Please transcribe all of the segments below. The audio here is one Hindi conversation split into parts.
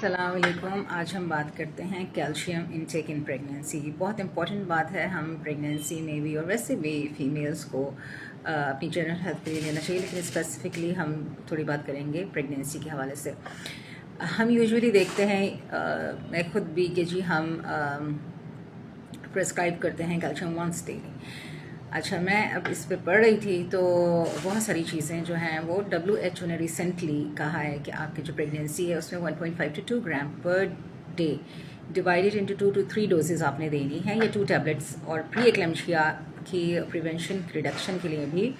अस्सलाम वालेकुम। आज हम बात करते हैं कैल्शियम इनटेक इन प्रेगनेंसी। बहुत इंपॉर्टेंट बात है। हम प्रेगनेंसी में भी और वैसे भी फीमेल्स को अपनी जनरल हेल्थ के लिए लेना चाहिए, लेकिन स्पेसिफिकली हम थोड़ी बात करेंगे प्रेगनेंसी के हवाले से। हम यूजुअली देखते हैं, मैं खुद भी, कि जी हम प्रेस्क्राइब करते हैं कैल्शियम वंस डेली। अच्छा, मैं अब इस पे पढ़ रही थी तो बहुत सारी चीज़ें जो हैं वो WHO ने रिसेंटली कहा है कि आपकी जो प्रेगनेंसी है उसमें 1.5 to 2 gram per day divided into 2 to 3 doses आपने देनी है, या 2 टैबलेट्स। और प्री एक्लेम्शिया की प्रिवेंशन रिडक्शन के लिए भी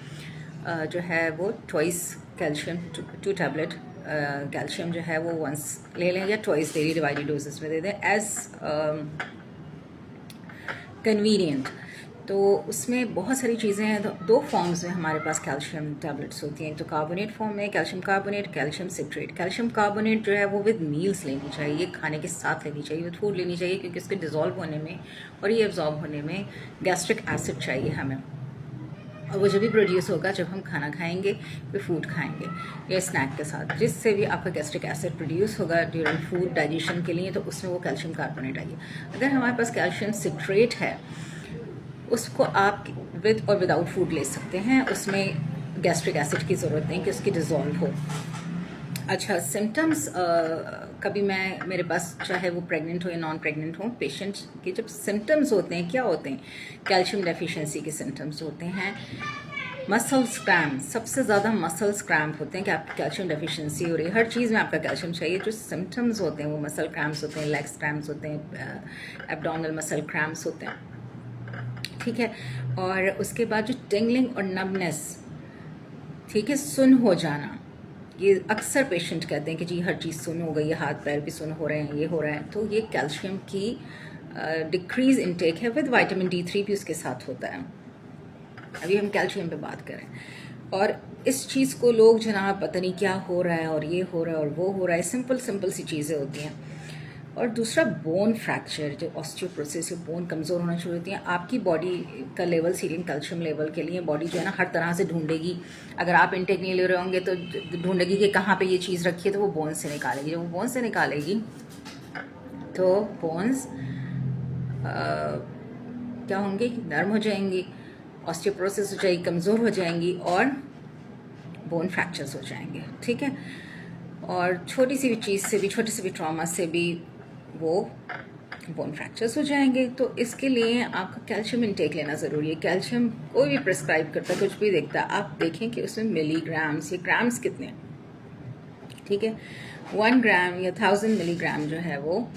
जो है वो ट्वाइस कैल्शियम 2 टैबलेट कैल्शियम जो है वो वंस ले लें, या ट्वाइस डेली डिवाइडेड डोजेज़ में दे दें एज कन्वीनियंट। तो उसमें बहुत सारी चीज़ें हैं। दो फॉर्म्स में हमारे पास कैल्शियम टैबलेट्स होती हैं। तो कार्बोनेट फॉर्म में calcium carbonate, calcium citrate. Calcium carbonate जो है वो विद मील्स लेनी चाहिए, खाने के साथ लेनी चाहिए, विद फूड लेनी चाहिए, क्योंकि उसके डिज़ोल्व होने में और ये एब्जॉर्ब होने में गैस्ट्रिक एसिड चाहिए हमें। और वो जब भी प्रोड्यूस होगा जब हम खाना खाएंगे, फिर फूड खाएंगे या स्नैक के साथ, जिससे भी आपका गैस्ट्रिक एसिड प्रोड्यूस होगा ड्यूरिंग फूड डाइजेशन के लिए, तो उसमें वो कैल्शियम कार्बोनेट आइए। अगर हमारे पास कैल्शियम सिट्रेट है, उसको आप विद और विदाउट फूड ले सकते हैं। उसमें गैस्ट्रिक एसिड की ज़रूरत नहीं कि उसकी डिज़ोल्व हो। अच्छा, सिम्टम्स कभी मेरे पास, चाहे वो प्रेग्नेंट हो या नॉन प्रेग्नेंट हो, पेशेंट के जब सिम्टम्स होते हैं, क्या होते हैं? कैल्शियम डेफिशिएंसी के सिम्टम्स होते हैं। मसल्स क्रैम्प, सबसे ज़्यादा मसल्स क्रैम्प होते हैं कि आपकी कैल्शियम डेफिशिएंसी हो रही है। हर चीज़ में आपका कैल्शियम चाहिए। जो सिम्टम्स होते हैं वो मसल क्रैम्प्स होते हैं, लेग्स क्रैम्प्स होते हैं, एब्डोमिनल मसल क्रैम्प्स होते हैं, ठीक है। और उसके बाद जो टिंगलिंग और नबनेस, ठीक है, सुन हो जाना, ये अक्सर पेशेंट कहते हैं कि जी हर चीज़ सुन हो गई है, हाथ पैर भी सुन हो रहे हैं, ये हो रहा है। तो ये कैल्शियम की डिक्रीज इनटेक है। विद विटामिन D3 भी उसके साथ होता है। अभी हम कैल्शियम पे बात करें। और इस चीज़ को लोग जनाब पता नहीं क्या हो रहा है, और ये हो रहा है और वो हो रहा है, सिंपल सी चीज़ें होती हैं। और दूसरा बोन फ्रैक्चर, जो ऑस्टियोपोरोसिस, बोन कमज़ोर होना शुरू होती है। आपकी बॉडी का लेवल, सीरियम कैल्शियम लेवल के लिए बॉडी जो है ना हर तरह से ढूंढेगी। अगर आप इंटेक नहीं ले रहे होंगे तो ढूंढेगी कि कहाँ पे ये चीज़ रखी है, तो वो बोन से निकालेगी। जब वो बोन से निकालेगी तो बोन्स क्या होंगी? नर्म हो जाएंगी, ऑस्टियोपोरोसिस हो जाएगी, कमज़ोर हो जाएंगी, और बोन फ्रैक्चर्स हो जाएंगे, ठीक है। और छोटी सी भी चीज़ से भी, छोटे से भी ट्रॉमा से भी वो बोन फ्रैक्चर्स हो जाएंगे। तो इसके लिए आपका कैल्शियम इंटेक लेना ज़रूरी है। कैल्शियम कोई भी प्रिस्क्राइब करता है, कुछ भी देखता है, आप देखें कि उसमें मिलीग्राम्स या ग्राम्स कितने हैं, ठीक है। 1 ग्राम या 1000 मिलीग्राम जो है वो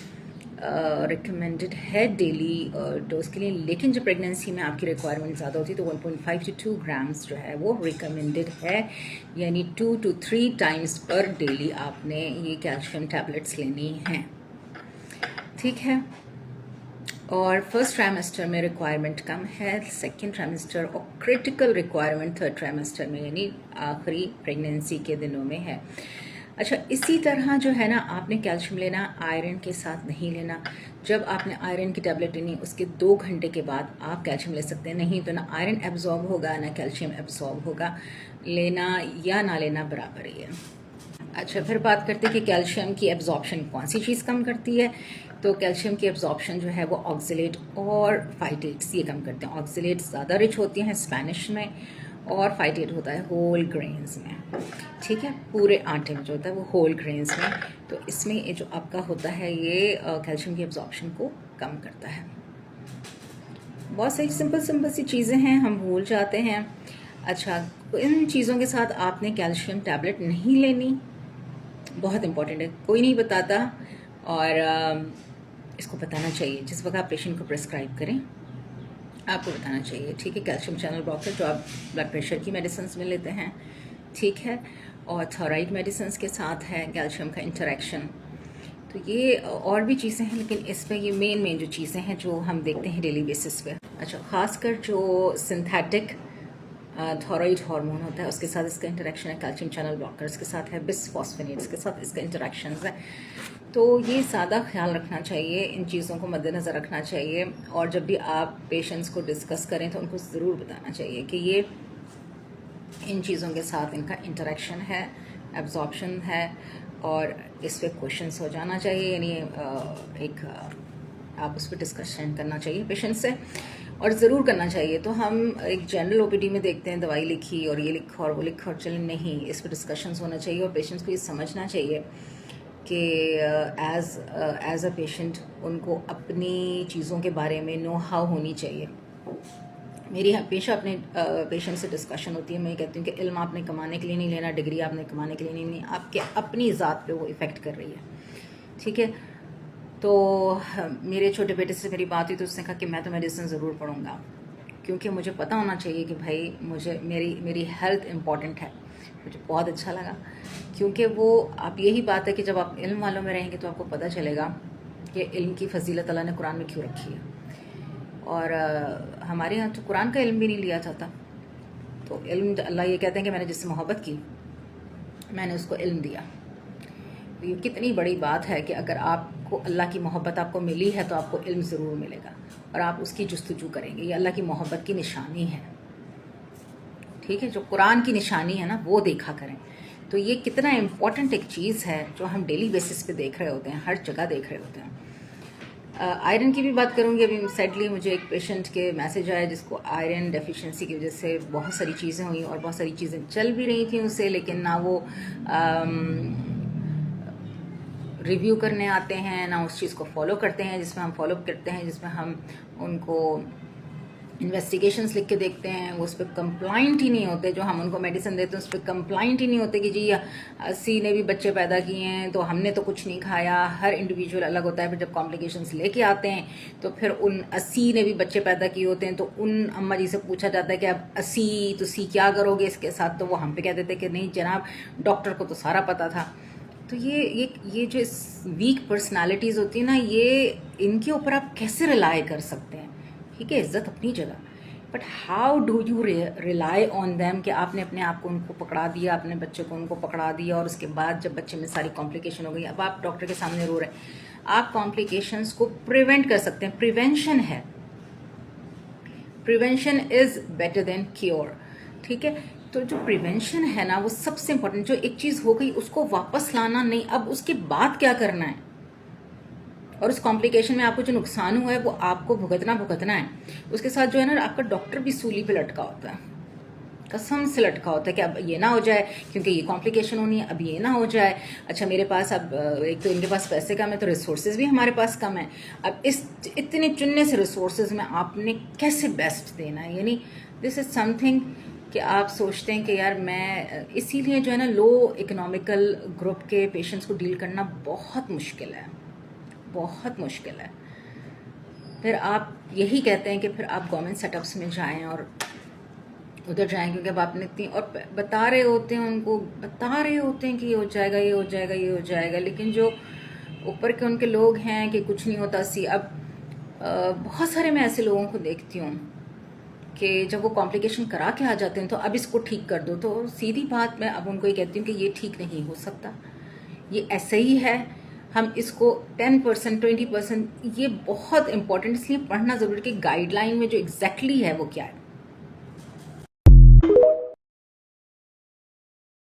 रिकमेंडेड है डेली डोज के लिए। लेकिन जब प्रेगनेंसी में आपकी रिक्वायरमेंट ज़्यादा होती है तो 1.5 to 2 ग्राम्स जो है वो रिकमेंडेड है, यानी 2 to 3 टाइम्स पर डेली आपने ये कैल्शियम टैबलेट्स लेनी हैं, ठीक है। और फर्स्ट ट्राइमेस्टर में रिक्वायरमेंट कम है, सेकेंड ट्राइमेस्टर और क्रिटिकल रिक्वायरमेंट थर्ड ट्राइमेस्टर में, यानी आखिरी प्रेगनेंसी के दिनों में है। अच्छा, इसी तरह जो है ना, आपने कैल्शियम लेना आयरन के साथ नहीं लेना। जब आपने आयरन की टैबलेट लेनी, उसके 2 घंटे के बाद आप कैल्शियम ले सकते हैं। नहीं तो ना आयरन एब्जॉर्ब होगा ना कैल्शियम एब्जॉर्ब होगा। लेना या ना लेना बराबर ही है। अच्छा, फिर बात करते हैं कि कैल्शियम की एब्जॉर्प्शन कौन सी चीज़ कम करती है। तो कैल्शियम की एब्जॉर्प्शन जो है वो ऑक्सलेट और फाइटेट्स ये कम करते हैं। ऑक्सलेट ज़्यादा रिच होती हैं स्पेनिश में, और फाइटेट होता है होल ग्रेन्स में, ठीक है, पूरे आटे में जो होता है वो होल ग्रेन्स में। तो इसमें ये जो आपका होता है ये कैल्शियम की एब्जॉर्प्शन को कम करता है। बहुत सारी सिंपल सी चीज़ें हैं, हम भूल जाते हैं। अच्छा, इन चीज़ों के साथ आपने कैल्शियम टैबलेट नहीं लेनी, बहुत इंपॉर्टेंट है। कोई नहीं बताता, और इसको बताना चाहिए। जिस वक्त आप पेशेंट को प्रिस्क्राइब करें आपको बताना चाहिए, ठीक है। कैल्शियम चैनल ब्लॉकर जो आप ब्लड प्रेशर की मेडिसिन में लेते हैं, ठीक है, और थायराइड मेडिसिन के साथ है कैल्शियम का इंटरेक्शन। तो ये और भी चीज़ें हैं, लेकिन इस पर ये मेन जो चीज़ें हैं जो हम देखते हैं डेली बेसिस पे। अच्छा, ख़ासकर जो सिंथेटिक थायराइड हार्मोन होता है उसके साथ इसका इंटरेक्शन है, कैल्शियम चैनल ब्लॉकर्स के साथ है, बिसफॉस्फेनेट्स के साथ इसका इंटरेक्शन है। तो ये ज़्यादा ख्याल रखना चाहिए, इन चीज़ों को मद्देनज़र रखना चाहिए। और जब भी आप पेशेंट्स को डिस्कस करें तो उनको ज़रूर बताना चाहिए कि ये इन चीज़ों के साथ इनका इंटरेक्शन है, एब्जॉर्प्शन है, और इस पे क्वेश्चंस हो जाना चाहिए, यानी आप उस पर डिस्कशन करना चाहिए पेशेंट से, और ज़रूर करना चाहिए। तो हम एक जनरल ओपीडी में देखते हैं दवाई लिखी और ये लिखा और वो लिखा और चले, नहीं, इस पर डिस्कशंस होना चाहिए और पेशेंट्स को ये समझना चाहिए कि एज अ पेशेंट उनको अपनी चीज़ों के बारे में नो हाउ होनी चाहिए। मेरी हमेशा अपने पेशेंट से डिस्कशन होती है, मैं कहती हूँ कि इल्म आपने कमाने के लिए नहीं लेना, डिग्री आपने कमाने के लिए नहीं लेनी, आपके अपनी ज़ात पे वो इफ़ेक्ट कर रही है, ठीक है। तो मेरे छोटे बेटे से मेरी बात हुई तो उसने कहा कि मैं तो मेडिसिन ज़रूर पढ़ूंगा, क्योंकि मुझे पता होना चाहिए कि भाई मुझे मेरी हेल्थ इम्पॉर्टेंट है। मुझे बहुत अच्छा लगा, क्योंकि वो आप यही बात है कि जब आप इल्म वालों में रहेंगे तो आपको पता चलेगा कि इल्म की फजीलत अल्लाह ने कुरान में क्यों रखी है। और हमारे यहाँ तो कुरान का इल्म भी नहीं लिया जाता। तो इल्म, अल्लाह ये कहते हैं कि मैंने जिससे मोहब्बत की मैंने उसको इल्म दिया। तो ये कितनी बड़ी बात है कि अगर आपको अल्लाह की मोहब्बत आपको मिली है तो आपको इल्म ज़रूर मिलेगा और आप उसकी जुस्तजू करेंगे। ये अल्लाह की मोहब्बत की निशानी है, ठीक है। जो कुरान की निशानी है ना, वो देखा करें। तो ये कितना इम्पॉर्टेंट एक चीज़ है जो हम डेली बेसिस पे देख रहे होते हैं, हर जगह देख रहे होते हैं। आयरन की भी बात करूंगी। अभी सैडली मुझे एक पेशेंट के मैसेज आया जिसको आयरन डेफिशिएंसी की वजह से बहुत सारी चीज़ें हुई और बहुत सारी चीज़ें चल भी रही थी उससे, लेकिन ना वो रिव्यू करने आते हैं, ना उस चीज़ को फॉलो करते हैं जिसमें हम फॉलो करते हैं, जिसमें हम उनको इन्वेस्टिगेशंस लिख के देखते हैं, वो उस पर कंप्लाइंट ही नहीं होते। जो हम उनको मेडिसिन देते हैं उस पर कंप्लाइंट ही नहीं होते कि जी 80 ने भी बच्चे पैदा किए हैं तो हमने तो कुछ नहीं खाया। हर इंडिविजुअल अलग होता है। फिर जब कॉम्प्लिकेशंस लेके आते हैं तो फिर उन 80 ने भी बच्चे पैदा किए होते हैं तो उन अम्मा जी से पूछा जाता है कि अब 80 तो सी क्या करोगे इसके साथ, तो वो हम पे कह देते कि नहीं जनाब, डॉक्टर को तो सारा पता था। तो ये जो वीक पर्सनालिटीज़ होती है ना, ये इनके ऊपर आप कैसे रिलाई कर सकते हैं? ठीक है, इज्जत अपनी जगह, but how do you rely on them कि आपने अपने आप को उनको पकड़ा दिया, अपने बच्चे को उनको पकड़ा दिया और उसके बाद जब बच्चे में सारी कॉम्प्लिकेशन हो गई, अब आप डॉक्टर के सामने रो रहे हैं। आप कॉम्प्लिकेशंस को प्रिवेंट कर सकते हैं, प्रिवेंशन है, prevention is better than cure, ठीक है। तो जो प्रिवेंशन है ना, वो सबसे इंपॉर्टेंट। जो एक चीज़ हो गई उसको वापस लाना नहीं, अब उसके बाद क्या करना है, और उस कॉम्प्लिकेशन में आपको जो नुकसान हुआ है वो आपको भुगतना है। उसके साथ जो है ना, आपका डॉक्टर भी सूली पे लटका होता है, कसम से लटका होता है कि अब ये ना हो जाए क्योंकि ये कॉम्प्लिकेशन होनी है, अब ये ना हो जाए। अच्छा मेरे पास अब एक तो इनके पास पैसे कम है तो रिसोर्सेज भी हमारे पास कम है। अब इस इतने चुनने से रिसोर्सेज में आपने कैसे बेस्ट देना है, यानी दिस इज समथिंग कि आप सोचते हैं कि यार मैं, इसीलिए जो है ना, लो इकोनॉमिकल ग्रुप के पेशेंट्स को डील करना बहुत मुश्किल है, बहुत मुश्किल है। फिर आप यही कहते हैं कि फिर आप गवर्नमेंट सेटअप्स में जाएं और उधर जाएं, क्योंकि अब आपने इतनी और बता रहे होते हैं, उनको बता रहे होते हैं कि ये हो जाएगा, ये हो जाएगा, ये हो जाएगा, लेकिन जो ऊपर के उनके लोग हैं कि कुछ नहीं होता सी। अब बहुत सारे मैं ऐसे लोगों को देखती हूँ कि जब वो कॉम्प्लिकेशन करा के आ जाते हैं तो अब इसको ठीक कर दो, तो सीधी बात मैं अब उनको ये कहती हूँ कि ये ठीक नहीं हो सकता, ये ऐसे ही है, हम इसको 10% 20%, ये बहुत इंपॉर्टेंट, इसलिए पढ़ना ज़रूरी कि गाइडलाइन में जो एग्जैक्टली है वो क्या है।